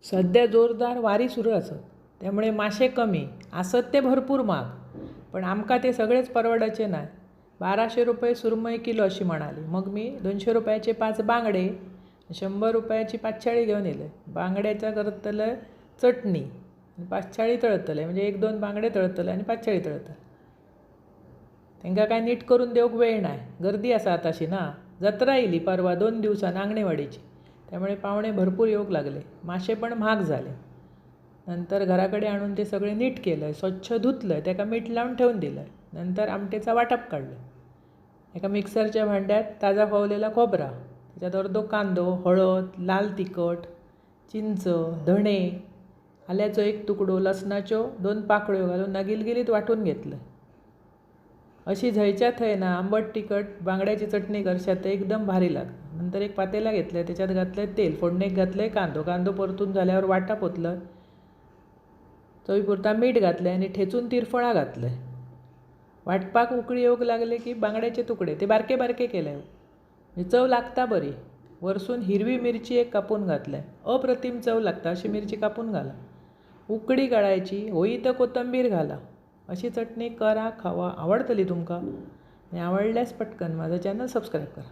सध्या जोरदार वारी सुरू असत, त्यामुळे मासे कमी असत ते भरपूर महाग. पण आमका ते सगळेच परवडायचे नाही. 1200 रुपये सुरमई किलो अशी म्हणाली. मग मी 200 रुपयाचे 5 बांगडे, 100 रुपयाची पाचशाळी घेऊन येले. बांगड्याच्या करतलं चटणी, पाचशाळी तळतले, म्हणजे 1-2 बांगडे तळतले आणि पाचशाळी तळतले. त्यांना काय नीट करून देऊक वेळ नाही. गर्दी असा आताशी ना. जत्रा येयली परवा 2 दिवसांनी आंगणेवाडीची, त्यामुळे पाहुणे भरपूर येऊक लागले. मासे पण महाग झाले. नंतर घराकडे आणून ते सगळे नीट केलं, स्वच्छ धुतलं, त्याला मीठ लावून ठेवून दिलं. नंतर आमटेचा वाटप काढलं. एका मिक्सरच्या भांड्यात ताजा पावलेला खोबरा, त्याच्यात अर्धो कांदो, हळद, लाल तिखट, चिंच, धणे, आल्याचो 1 तुकडो, लसणाच्यो 2 पाकळ्यो घालून ना गिलगिलीत वाटून घेतलं. अशी झयच्या थंय ना आंबट तिखट बांगड्याची चटणी करशात तर एकदम भारी लागतं. नंतर एक पातेला घेतलं, त्याच्यात घातलं तेल, फोडणीक घातलं कांदो परतून झाल्यावर वाटप ओतलं, चवीपुरता मीठ घातलं आणि ठेचून तिरफळा घातलं. वाटपाक उकळी येऊक लागले की बांगड्याचे तुकडे ते बारके बारके केले, चव लागता बरी. वरसून हिरवी मिरची 1 कापून घातलं. अप्रतिम चव लागता अशी मिरची कापून घाला. उकडी काढायची, होई तर कोथिंबीर घाला. अशी चटणी करा, खावा, आवडतली तुमका. आणि आवडल्यास पटकन माझं चॅनल सबस्क्राईब करा.